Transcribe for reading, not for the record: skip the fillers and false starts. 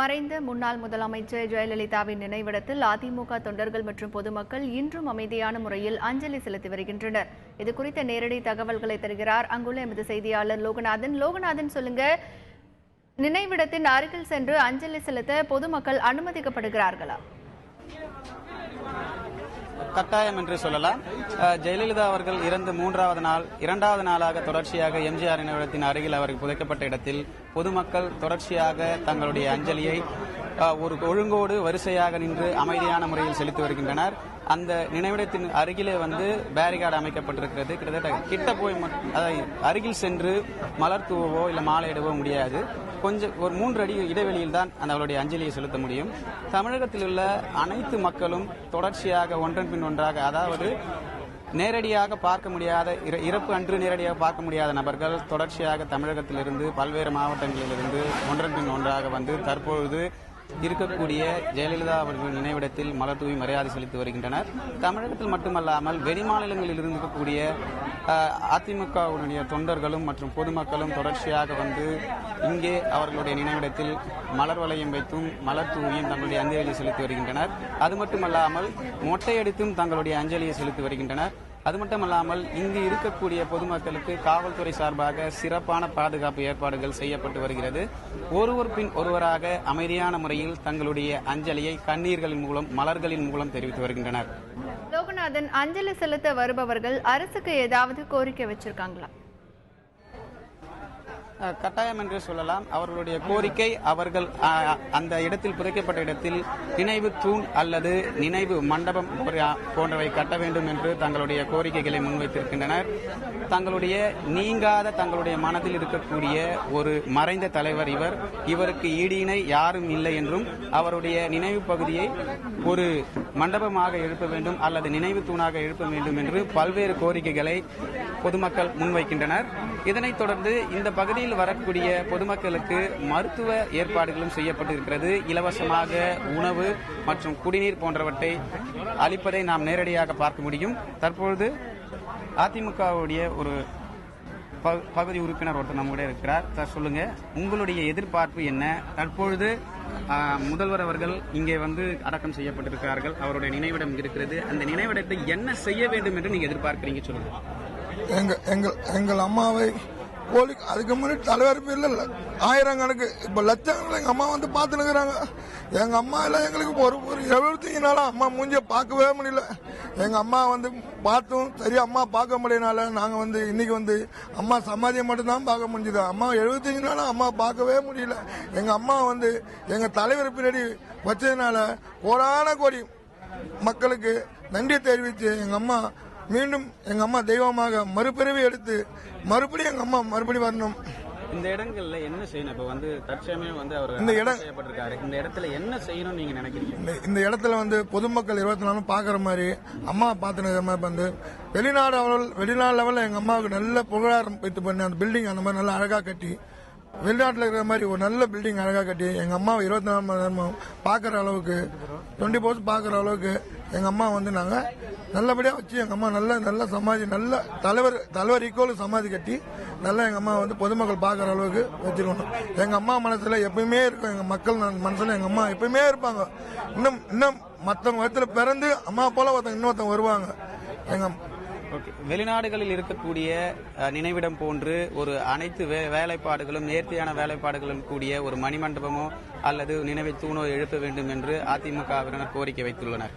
மறைந்த முன்னாள் முதலமைச்சர் ஜெயலலிதாவின் நினைவிடத்தில் அதிமுக தொண்டர்கள் மற்றும் பொதுமக்கள் இன்றும் அமைதியான முறையில் அஞ்சலி செலுத்தி வருகின்றனர். இதுகுறித்த நேரடி தகவல்களை தருகிறார் அங்குள்ள எமது செய்தியாளர் லோகநாதன். லோகநாதன், சொல்லுங்க, நினைவிடத்தின் அருகில் சென்று அஞ்சலி செலுத்த பொதுமக்கள் அனுமதிக்கப்படுகிறார்களா? கட்டாயம் என்று சொல்லலாம். ஜெயலலிதா அவர்கள் இறந்து இரண்டாவது நாளாக தொடர்ச்சியாக எம்ஜிஆர் நினைவிடத்தின் அருகில் அவர்கள் புதைக்கப்பட்ட இடத்தில் பொதுமக்கள் தொடர்ச்சியாக தங்களுடைய அஞ்சலியை ஒரு ஒழுங்கோடு வரிசையாக நின்று அமைதியான முறையில் செலுத்தி வருகின்றனர். அந்த நினைவிடத்தின் அருகிலே பேரிகார்டு அமைக்கப்பட்டிருக்கிறது. கிட்ட போய் அதை அருகில் சென்று மலர் தூவவோ இல்லை மாலையிடவோ முடியாது. கொஞ்சம் ஒரு 3 அடி இடைவெளியில் தான் அவருடைய அஞ்சலியை செலுத்த முடியும். தமிழகத்தில் உள்ள அனைத்து மக்களும் தொடர்ச்சியாக ஒன்றன் பின் ஒன்றாக, அதாவது நேரடியாக பார்க்க முடியாத, இறப்பு அன்று நேரடியாக பார்க்க முடியாத நபர்கள் தொடர்ச்சியாக தமிழகத்திலிருந்து பல்வேறு மாவட்டங்களிலிருந்து ஒன்றன் பின் ஒன்றாக தற்பொழுது இருக்கக்கூடிய ஜெயலலிதா அவர்கள் நினைவிடத்தில் மலர் தூவி மரியாதை செலுத்தி வருகின்றனர். தமிழகத்தில் மட்டுமல்லாமல் வெளிமாநிலங்களில் இருக்கக்கூடிய அதிமுகவுடைய தொண்டர்களும் மற்றும் பொதுமக்களும் தொடர்ச்சியாக இங்கே அவர்களுடைய நினைவிடத்தில் மலர் வளையம் வைத்தும் மலர் தூவியும் தங்களுடைய அஞ்சலியை செலுத்தி வருகின்றனர். அது மட்டுமல்லாமல் மொட்டையடித்தும் தங்களுடைய அஞ்சலியை செலுத்தி வருகின்றனர். அது மட்டுமல்லாமல் இங்கு இருக்கக்கூடிய பொதுமக்களுக்கு காவல்துறை சார்பாக சிறப்பான பாதுகாப்பு ஏற்பாடுகள் செய்யப்பட்டு வருகிறது. ஒருவர் பின் ஒருவராக அமைதியான முறையில் தங்களுடைய அஞ்சலியை கண்ணீர்களின் மூலம், மலர்களின் மூலம் தெரிவித்து வருகின்றனர். லோகநாதன், அஞ்சலி செலுத்த வருபவர்கள் அரசுக்கு ஏதாவது கோரிக்கை வச்சிருக்காங்களா? கட்டாயம் என்று சொல்லலாம். அவர்களுடைய கோரிக்கை, அவர்கள் அந்த இடத்தில் புதைக்கப்பட்ட இடத்தில் நினைவு தூண் அல்லது நினைவு மண்டபம் போன்றவை கட்ட வேண்டும் என்று தங்களுடைய கோரிக்கைகளை முன்வைத்திருக்கின்றனர். தங்களுடைய நீங்காத, தங்களுடைய மனதில் இருக்கக்கூடிய ஒரு மறைந்த தலைவர் இவருக்கு ஈடு இணை யாரும் இல்லை என்றும் அவருடைய நினைவு பகுதியை ஒரு மண்டபமாக எழுப்ப வேண்டும் அல்லது நினைவு தூணாக எழுப்ப வேண்டும் என்று பல்வேறு கோரிக்கைகளை பொதுமக்கள் முன்வைக்கின்றனர். இதனைத் தொடர்ந்து இந்த பகுதியில் வரக்கூடிய பொதுமக்களுக்கு மருத்துவ ஏற்பாடுகளும் செய்யப்பட்டிருக்கிறது. இலவசமாக உணவு மற்றும் குடிநீர் போன்றவற்றை அளிப்பதை நாம் நேரடியாக பார்க்க முடியும். தற்பொழுது அதிமுகவுடைய ஒரு பகுதி உறுப்பினர் ஒருத்தர் நம்முடைய இருக்கிறார். சார், சொல்லுங்க, உங்களுடைய எதிர்பார்ப்பு என்ன? தற்பொழுது முதல்வர் அவர்கள் இங்கே அடக்கம் செய்யப்பட்டிருக்கிறார்கள். அவருடைய நினைவிடம் இருக்கிறது. அந்த நினைவிடத்தை என்ன செய்ய வேண்டும் என்று நீங்க எதிர்பார்க்கிறீங்க? சொல்லுங்க. எங்கள் அம்மாவை அதுக்கு முன்னாடி தலைவர் பேர்ல 1000 கணக்கு, இப்ப லட்சம் எங்க அம்மா பாத்துனுக்குறாங்க. எங்க அம்மா எல்லாம் எங்களுக்கு ஒரு 75 நாளா அம்மா மூஞ்சிய பார்க்கவே முடியல. எங்க அம்மா பார்த்தும் சரி அம்மா பார்க்க முடியனால நாங்க இன்னைக்கு அம்மா சமாதியை மட்டும் தான் பார்க்க முடிஞ்சது. அம்மா 75 நாளா அம்மா பார்க்கவே முடியல. எங்க அம்மா எங்க தலைவர் பின்னாடி வச்சதுனால கோடான கோடி மக்களுக்கு நன்றி தெரிவித்து எங்க அம்மா மீண்டும் எங்க அம்மா தெய்வமாக மறுபிறவி எடுத்து மறுபடியும் எங்க அம்மா மறுபடியும் வரணும். இந்த இடங்கள்ல என்ன செய்யணும்? இப்ப தற்சமயம் அவர் இந்த இடம் செய்யப்பட்டிருக்காரு. இந்த இடத்துல என்ன செய்யணும் நீங்க நினைக்கிறீங்க? இந்த இடத்துல பொதுமக்கள் 24 பாக்குற மாதிரி அம்மா பாத்துக்கிற மாதிரி வெளிநாடு லெவல்ல எங்க அம்மாவுக்கு நல்ல புகழாரம் வைத்து பண்ணி அந்த பில்டிங் அந்த மாதிரி நல்லா அழகா கட்டி, வெளிநாட்டில் இருக்கிற மாதிரி ஒரு நல்ல பில்டிங் அழகா கட்டி எங்க அம்மா 24 மணி நேரமும் பாக்குற அளவுக்கு 24 hours பாக்குற அளவுக்கு எங்க அம்மா நாங்க நல்லபடியா வச்சு எங்க அம்மா நல்ல சமாதி, நல்ல தலைவர் ஈக்குவல் சமாதி கட்டி நல்லா எங்க அம்மா பொதுமக்கள் பாக்குற அளவுக்கு வச்சிருக்கணும். எங்க அம்மா மனசுல எப்பயுமே இருக்கும். எங்க மக்கள் மனசுல எங்க அம்மா எப்பயுமே இருப்பாங்க. இன்னும் மத்தவங்க இடத்துல பிறந்து அம்மா போல இன்னொருத்தவங்க வருவாங்க. எங்க வெளிநாடுகளில் இருக்கக்கூடிய நினைவிடம் போன்று ஒரு அனைத்து வேலைப்பாடுகளும், நேர்த்தியான வேலைப்பாடுகளும் கூடிய ஒரு மணிமண்டபமோ அல்லது நினைவு தூணோ எழுப்ப வேண்டும் என்று அதிமுகவினர் கோரிக்கை வைத்துள்ளனர்.